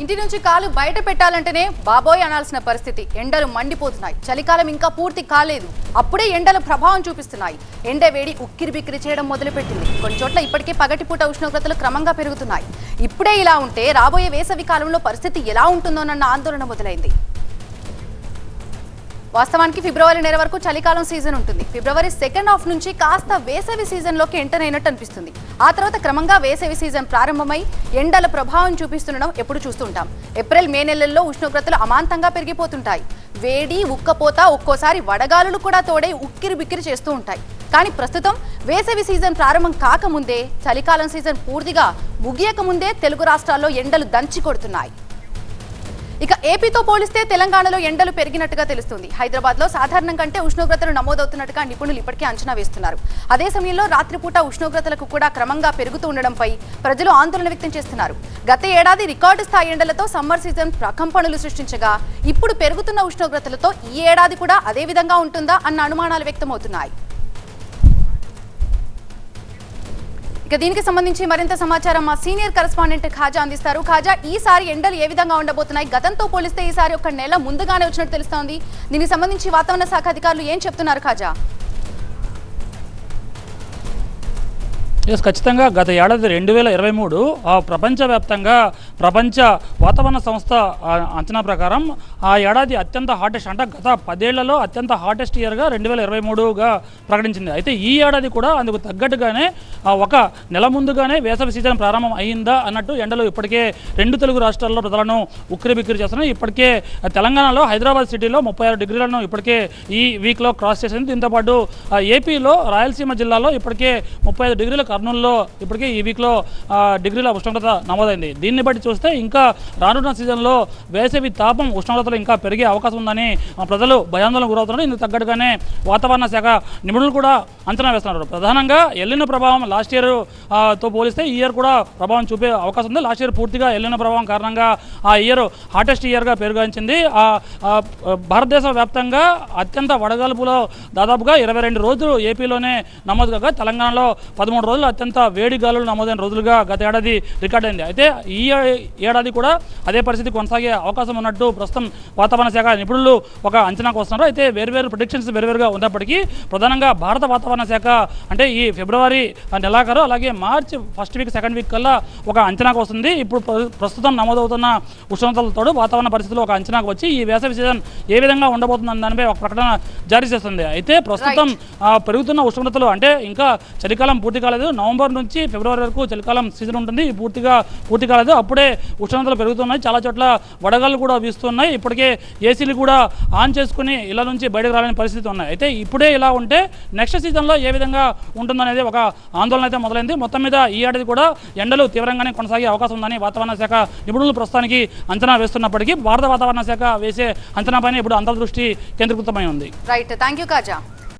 ఇంటి నుంచి కాలు బయట పెట్టాలంటేనే బాబోయ్ అనాల్సిన పరిస్థితి. ఎండలు మండిపోతున్నాయి. చలికాలం ఇంకా పూర్తి కాలేదు, అప్పుడే ఎండలు ప్రభావం చూపిస్తున్నాయి. ఎండ వేడి ఉక్కిరి బిక్కిరి చేయడం మొదలుపెట్టింది. కొన్ని చోట్ల ఇప్పటికే పగటిపూట ఉష్ణోగ్రతలు క్రమంగా పెరుగుతున్నాయి. ఇప్పుడే ఇలా ఉంటే రాబోయే వేసవి కాలంలో పరిస్థితి ఎలా ఉంటుందోనన్న ఆందోళన మొదలైంది. వాస్తవానికి ఫిబ్రవరి నెల వరకు చలికాలం సీజన్ ఉంటుంది. ఫిబ్రవరి సెకండ్ హాఫ్ నుంచి కాస్త వేసవి సీజన్లోకి ఎంటర్ అయినట్టు అనిపిస్తుంది. ఆ తర్వాత క్రమంగా వేసవి సీజన్ ప్రారంభమై ఎండల ప్రభావం చూపిస్తుండడం ఎప్పుడు చూస్తుంటాం. ఏప్రిల్ మే నెలల్లో ఉష్ణోగ్రతలు అమాంతంగా పెరిగిపోతుంటాయి. వేడి ఉక్కపోత ఒక్కోసారి వడగాలులు కూడా తోడై ఉక్కిరి బిక్కిరి చేస్తూ ఉంటాయి. కానీ ప్రస్తుతం వేసవి సీజన్ ప్రారంభం కాకముందే, చలికాలం సీజన్ పూర్తిగా ముగియక ముందే తెలుగు రాష్ట్రాల్లో ఎండలు దంచి కొడుతున్నాయి. ఇక ఏపీతో పోలిస్తే తెలంగాణలో ఎండలు పెరిగినట్టుగా తెలుస్తుంది. హైదరాబాద్లో సాధారణం కంటే ఉష్ణోగ్రతలు నమోదవుతున్నట్టుగా నిపుణులు ఇప్పటికే అంచనా వేస్తున్నారు. అదే సమయంలో రాత్రిపూట ఉష్ణోగ్రతలకు కూడా క్రమంగా పెరుగుతూ ఉండడంపై ప్రజలు ఆందోళన వ్యక్తం చేస్తున్నారు. గత ఏడాది రికార్డు స్థాయి ఎండలతో సమ్మర్ సీజన్ ప్రకంపనలు సృష్టించగా, ఇప్పుడు పెరుగుతున్న ఉష్ణోగ్రతలతో ఈ ఏడాది కూడా అదే విధంగా ఉంటుందా అన్న అనుమానాలు వ్యక్తమవుతున్నాయి. ఇక దీనికి సంబంధించి మరింత సమాచారం మా సీనియర్ కరెస్పాండెంట్ ఖాజా అందిస్తారు. ఖాజా, ఈసారి ఎండలు ఏ విధంగా ఉండబోతున్నాయి? గతంతో పోలిస్తే ఈసారి ఒక నెల ముందుగానే వచ్చినట్టు తెలుస్తోంది. దీనికి సంబంధించి వాతావరణ శాఖ అధికారులు ఏం చెప్తున్నారు ఖాజా? ఖచ్చితంగా గత ఏడాది 2023 ప్రపంచవ్యాప్తంగా ప్రపంచ వాతావరణ సంస్థ అంచనా ప్రకారం ఆ ఏడాది అత్యంత హాటెస్ట్, అంటే గత 10 ఏళ్లలో అత్యంత హాటెస్ట్ ఇయర్గా 2023గా ప్రకటించింది. అయితే ఈ ఏడాది కూడా అందుకు తగ్గట్టుగానే ఒక నెల ముందుగానే వేసవి సీజన్ ప్రారంభం అయ్యిందా అన్నట్టు ఎండలు ఇప్పటికే 2 తెలుగు రాష్ట్రాల్లో ప్రజలను ఉక్కిరి బిక్కిరి చేస్తున్నాయి. ఇప్పటికే తెలంగాణలో హైదరాబాద్ సిటీలో 36 డిగ్రీలను ఇప్పటికే ఈ వీక్లో క్రాస్ చేసింది. దీంతోపాటు ఏపీలో రాయలసీమ జిల్లాలో ఇప్పటికే 35 డిగ్రీల, కర్నూలులో ఇప్పటికే ఈ వీక్లో డిగ్రీల ఉష్ణోగ్రత నమోదైంది. దీన్ని బట్టి చూస్తే ఇంకా రానున్న సీజన్లో వేసవి తాపం ఉష్ణోగ్రతలు ఇంకా పెరిగే అవకాశం ఉందని ప్రజలు భయాందోళన గురవుతున్నారు. ఇందుకు తగ్గట్టుగానే వాతావరణ శాఖ నిపుణులు కూడా అంచనా వేస్తున్నారు. ప్రధానంగా ఎల్లిన ప్రభావం లాస్ట్ ఇయర్ తో పోలిస్తే ఈ ఇయర్ కూడా ప్రభావం చూపే అవకాశం ఉంది. లాస్ట్ ఇయర్ పూర్తిగా ఎల్లిన ప్రభావం కారణంగా ఆ ఇయర్ హాటెస్ట్ ఇయర్గా పెరుగాంచింది. భారతదేశ వ్యాప్తంగా అత్యంత వడగాల్పులో దాదాపుగా 22 రోజులు ఏపీలోనే నమోదు కాగా, తెలంగాణలో 13 రోజులు అత్యంత వేడి గాలులు నమోదైన రోజులుగా గత ఏడాది రికార్డ్ అయింది. అయితే ఈ ఏడాది కూడా అదే పరిస్థితి కొనసాగే అవకాశం ఉన్నట్టు ప్రస్తుతం వాతావరణ శాఖ నిపుణులు ఒక అంచనాకు వస్తున్నారు. అయితే వేర్వేరు ప్రిడిక్షన్స్ వేరువేరుగా ఉన్నప్పటికీ ప్రధానంగా భారత వాతావరణ శాఖ అంటే ఈ ఫిబ్రవరి నెలాఖరు అలాగే మార్చి ఫస్ట్ వీక్ సెకండ్ వీక్ కల్లా ఒక అంచనాకు వస్తుంది. ఇప్పుడు ప్రస్తుతం నమోదవుతున్న ఉష్ణోగ్రతలతో వాతావరణ పరిస్థితులు ఒక అంచనాకు వచ్చి ఈ వేసవి సీజన్ ఏ విధంగా ఉండబోతుందని దానిపై ఒక ప్రకటన జారీ చేస్తుంది. అయితే ప్రస్తుతం పెరుగుతున్న ఉష్ణోగ్రతలు అంటే ఇంకా చలికాలం పూర్తి కాలేదు. నవంబర్ నుంచి ఫిబ్రవరి వరకు చలికాలం సీజన్ ఉంటుంది. పూర్తి కాలేదు, అప్పుడే ఉష్ణోగ్రతలు పెరుగుతున్నాయి. చాలా చోట్ల వడగాళ్ళు కూడా వీస్తున్నాయి. ఇప్పటికే ఏసీలు కూడా ఆన్ చేసుకుని ఇళ్ల నుంచి బయటకు రాలేని పరిస్థితి ఉన్నాయి. అయితే ఇప్పుడే ఇలా ఉంటే నెక్స్ట్ సీజన్లో ఏ విధంగా ఉంటుందనేది ఒక ఆందోళన అయితే మొదలైంది. మొత్తం మీద ఈ ఏడాది కూడా ఎండలు తీవ్రంగానే కొనసాగే అవకాశం ఉందని వాతావరణ శాఖ నిపుణులు ప్రస్తుతానికి అంచనా వేస్తున్నప్పటికీ భారత వాతావరణ శాఖ వేసే అంచనాపైన ఇప్పుడు అంతర్దృష్టి కేంద్రీకృతమై ఉంది. Right, thank you Khaja.